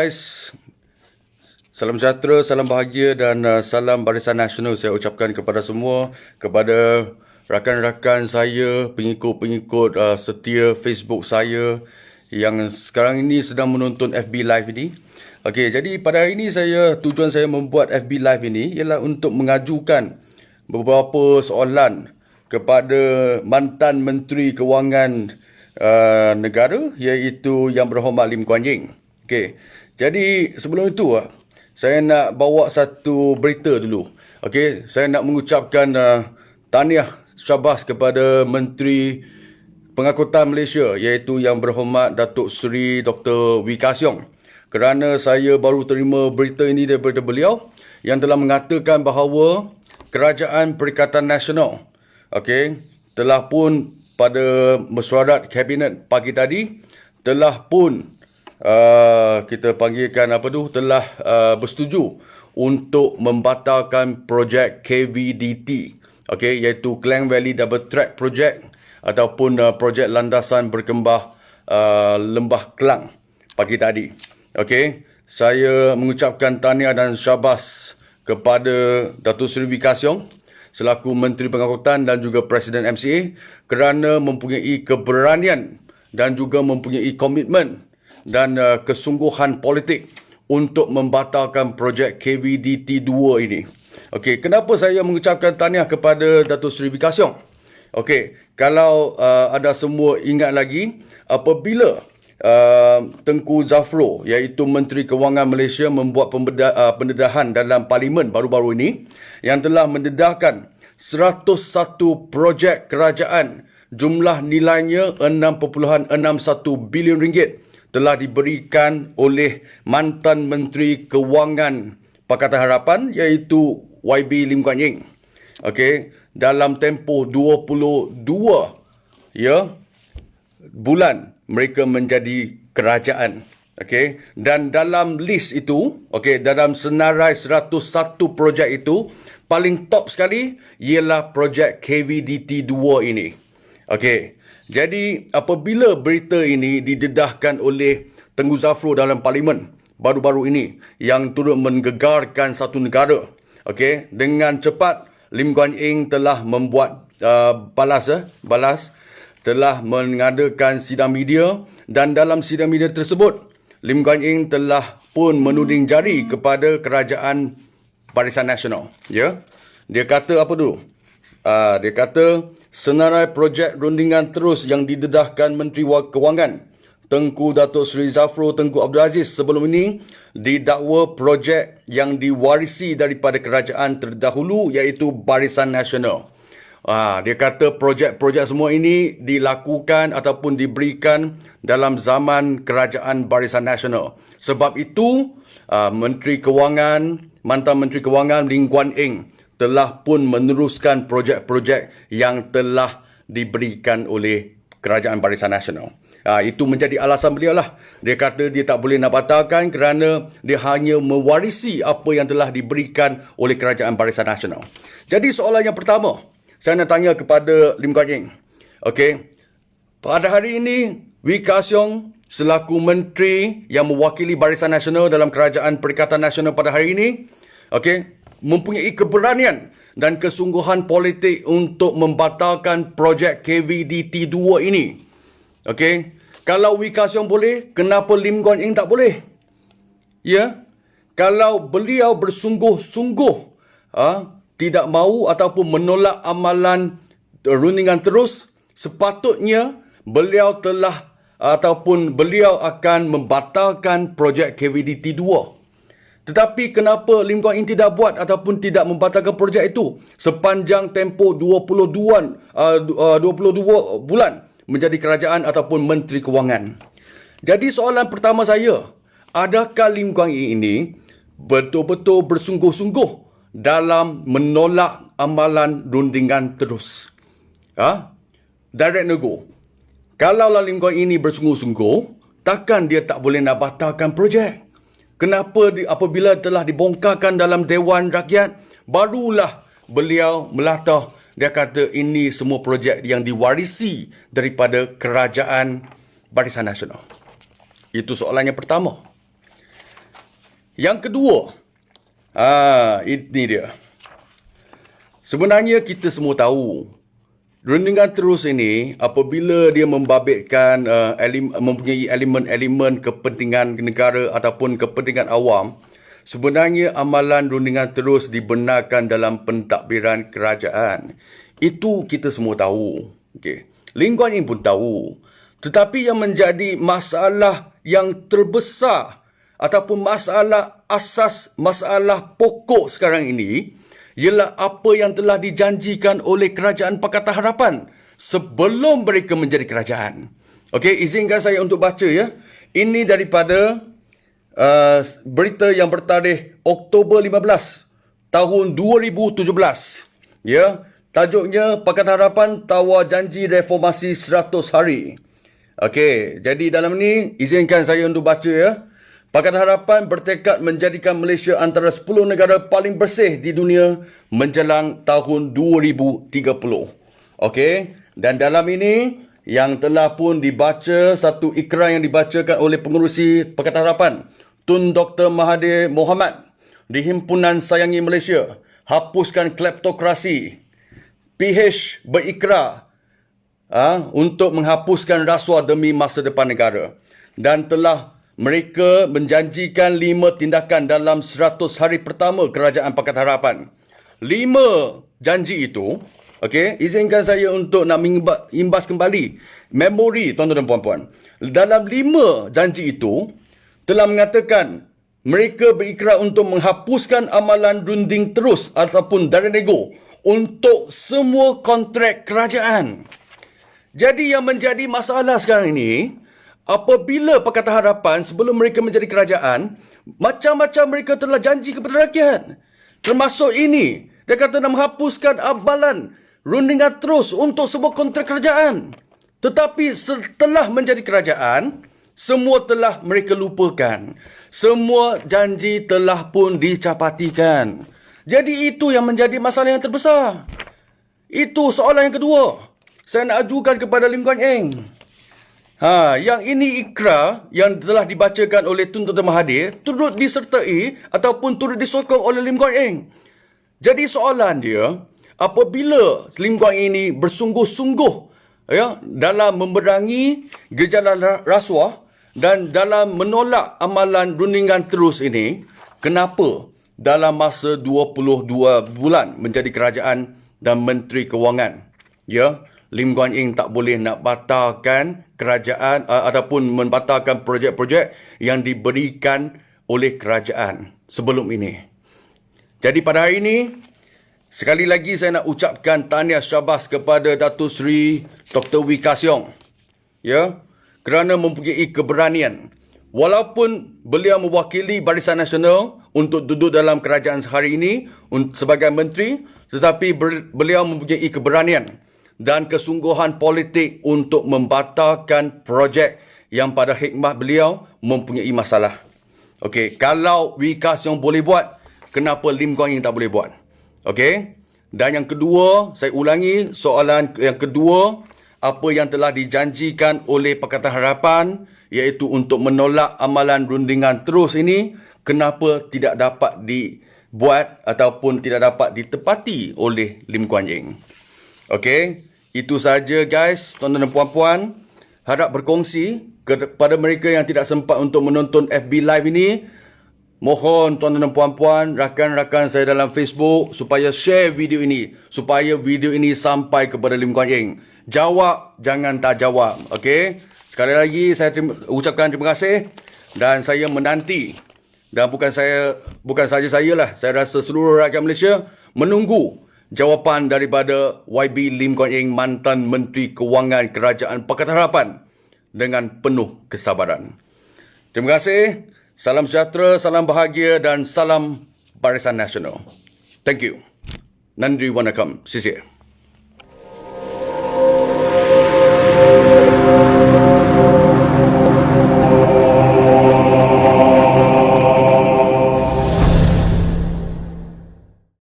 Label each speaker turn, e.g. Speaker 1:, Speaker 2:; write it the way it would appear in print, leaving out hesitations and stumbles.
Speaker 1: guys, salam sejahtera, salam bahagia dan salam Barisan Nasional saya ucapkan kepada semua, kepada rakan-rakan saya, pengikut-pengikut setia Facebook saya yang sekarang ini sedang menonton FB Live ini. Okey, jadi pada hari ini tujuan saya membuat FB Live ini ialah untuk mengajukan beberapa soalan kepada mantan Menteri Kewangan negara, iaitu Yang Berhormat Lim Kuan Yew. Okey. Jadi sebelum itu saya nak bawa satu berita dulu. Okey, saya nak mengucapkan tahniah syabas kepada Menteri Pengangkutan Malaysia, iaitu Yang Berhormat Datuk Seri Dr. Wee Ka Siong, kerana saya baru terima berita ini daripada beliau yang telah mengatakan bahawa Kerajaan Perikatan Nasional telah pun pada mesyuarat kabinet pagi tadi telah pun kita panggilkan telah bersetuju untuk membatalkan projek KVDT, iaitu Klang Valley Double Track Project ataupun projek landasan berkembang Lembah Kelang pagi tadi. Saya mengucapkan tahniah dan syabas kepada Datuk Seri Wee Ka Siong selaku Menteri Pengangkutan dan juga Presiden MCA kerana mempunyai keberanian dan juga mempunyai komitmen dan kesungguhan politik untuk membatalkan projek KVDT 2 ini. Kenapa saya mengucapkan tahniah kepada Datuk Seri Wee Ka Siong? Kalau ada semua ingat lagi, apabila Tengku Zafrul, iaitu Menteri Kewangan Malaysia, membuat pendedahan dalam Parlimen baru-baru ini yang telah mendedahkan 101 projek kerajaan, jumlah nilainya 6.61 bilion ringgit telah diberikan oleh mantan Menteri Kewangan Pakatan Harapan, iaitu YB Lim Kuan Yew. Dalam tempoh 22 bulan mereka menjadi kerajaan. Dan dalam list itu, dalam senarai 101 projek itu, paling top sekali ialah projek KVDT 2 ini. Jadi apabila berita ini didedahkan oleh Tengku Zafrul dalam Parlimen baru-baru ini yang turut menggegarkan satu negara, dengan cepat Lim Kuan Yew telah membuat balas, telah mengadakan sidang media, dan dalam sidang media tersebut Lim Kuan Yew telah pun menuding jari kepada Kerajaan Barisan Nasional. Dia kata apa dulu? Dia kata senarai projek rundingan terus yang didedahkan Menteri Kewangan Tengku Datuk Seri Zafrul Tengku Abdul Aziz sebelum ini didakwa projek yang diwarisi daripada kerajaan terdahulu, iaitu Barisan Nasional. Dia kata projek-projek semua ini dilakukan ataupun diberikan dalam zaman kerajaan Barisan Nasional. Sebab itu Menteri Kewangan, mantan Menteri Kewangan Lim Kuan Yew telah pun meneruskan projek-projek yang telah diberikan oleh Kerajaan Barisan Nasional. Itu menjadi alasan beliau lah. Dia kata dia tak boleh nak batalkan kerana dia hanya mewarisi apa yang telah diberikan oleh Kerajaan Barisan Nasional. Jadi soalan yang pertama, saya nak tanya kepada Lim Kuan Yew. Pada hari ini, Wee Ka Siong selaku Menteri yang mewakili Barisan Nasional dalam Kerajaan Perikatan Nasional pada hari ini, mempunyai keberanian dan kesungguhan politik untuk membatalkan projek KVDT 2 ini. Kalau Wee Ka Siong boleh, kenapa Lim Kuan Yew tak boleh? Kalau beliau bersungguh-sungguh tidak mahu ataupun menolak amalan rundingan terus, sepatutnya beliau akan membatalkan projek KVDT 2. Tetapi kenapa Lim Kuan Yew tidak buat ataupun tidak membatalkan projek itu sepanjang tempoh 22 bulan menjadi kerajaan ataupun Menteri Kewangan? Jadi soalan pertama saya, adakah Lim Kuan Yew ini betul-betul bersungguh-sungguh dalam menolak amalan rundingan terus? Direct no go. Kalau Lim Kuan Yew ini bersungguh-sungguh, takkan dia tak boleh nak batalkan projek? Kenapa apabila telah dibongkarkan dalam Dewan Rakyat, barulah beliau melatah. Dia kata ini semua projek yang diwarisi daripada Kerajaan Barisan Nasional. Itu soalan yang pertama. Yang kedua, ini dia. Sebenarnya kita semua tahu, rundingan terus ini apabila dia membabitkan mempunyai elemen-elemen kepentingan negara ataupun kepentingan awam, sebenarnya amalan rundingan terus dibenarkan dalam pentadbiran kerajaan. Itu kita semua tahu. Okay. Lim Guan Eng pun tahu. Tetapi yang menjadi masalah yang terbesar ataupun masalah asas, masalah pokok sekarang ini ialah apa yang telah dijanjikan oleh Kerajaan Pakatan Harapan sebelum mereka menjadi kerajaan. Okey, izinkan saya untuk baca ya. Ini daripada berita yang bertarikh Oktober 15 tahun 2017. Ya, tajuknya Pakatan Harapan tawar janji reformasi 100 hari. Okey, jadi dalam ni izinkan saya untuk baca ya. Pakatan Harapan bertekad menjadikan Malaysia antara 10 negara paling bersih di dunia menjelang tahun 2030. Okey, dan dalam ini yang telah pun dibaca satu ikrar yang dibacakan oleh pengerusi Pakatan Harapan, Tun Dr. Mahathir Mohamad di Himpunan Sayangi Malaysia, hapuskan kleptokrasi. PH berikrar untuk menghapuskan rasuah demi masa depan negara. Dan telah mereka menjanjikan 5 tindakan dalam 100 hari pertama Kerajaan Pakatan Harapan. 5 janji itu, okey, izinkan saya untuk nak mengimbas kembali memori tuan-tuan dan puan-puan. Dalam 5 janji itu telah mengatakan mereka berikrar untuk menghapuskan amalan runding terus ataupun darah nego untuk semua kontrak kerajaan. Jadi yang menjadi masalah sekarang ini, apabila Pakatan Harapan sebelum mereka menjadi kerajaan, macam-macam mereka telah janji kepada rakyat. Termasuk ini, dia kata nak menghapuskan amalan rundingan terus untuk semua kontrak kerajaan. Tetapi setelah menjadi kerajaan, semua telah mereka lupakan. Semua janji telah pun dicapatikan. Jadi itu yang menjadi masalah yang terbesar. Itu soalan yang kedua. Saya nak ajukan kepada Lim Guan Eng. Yang ini ikrar yang telah dibacakan oleh Tun Dr. Mahathir turut disertai ataupun turut disokong oleh Lim Guan Eng. Jadi soalan dia, apabila Lim Guan Eng ini bersungguh-sungguh dalam memerangi gejala rasuah dan dalam menolak amalan rundingan terus ini, kenapa dalam masa 22 bulan menjadi kerajaan dan Menteri Kewangan, Lim Guan Eng tak boleh nak batalkan kerajaan ataupun membatalkan projek-projek yang diberikan oleh kerajaan sebelum ini. Jadi pada hari ini, sekali lagi saya nak ucapkan tahniah syabas kepada Datuk Seri Dr. Wee Ka Siong, kerana mempunyai keberanian. Walaupun beliau mewakili Barisan Nasional untuk duduk dalam kerajaan sehari ini sebagai menteri, tetapi beliau mempunyai keberanian dan kesungguhan politik untuk membatalkan projek yang pada hikmah beliau mempunyai masalah. Okey, kalau Wee Ka Siong boleh buat, kenapa Lim Guan Eng tak boleh buat? Okey. Dan yang kedua, saya ulangi soalan yang kedua, apa yang telah dijanjikan oleh Pakatan Harapan iaitu untuk menolak amalan rundingan terus ini, kenapa tidak dapat dibuat ataupun tidak dapat ditepati oleh Lim Guan Eng? Okey, itu saja guys, tuan-tuan dan puan-puan. Harap berkongsi kepada mereka yang tidak sempat untuk menonton FB Live ini. Mohon tuan-tuan dan puan-puan, rakan-rakan saya dalam Facebook supaya share video ini, supaya video ini sampai kepada Lim Guan Eng. Jawab, jangan tak jawab. Okey, sekali lagi saya ucapkan terima kasih dan saya menanti, dan bukan saja saya lah, saya rasa seluruh rakyat Malaysia menunggu jawapan daripada YB Lim Guan Eng, mantan Menteri Kewangan Kerajaan Pakatan Harapan, dengan penuh kesabaran. Terima kasih. Salam sejahtera, salam bahagia dan salam Barisan Nasional. Thank you. Nandri Wanakam. Sisi.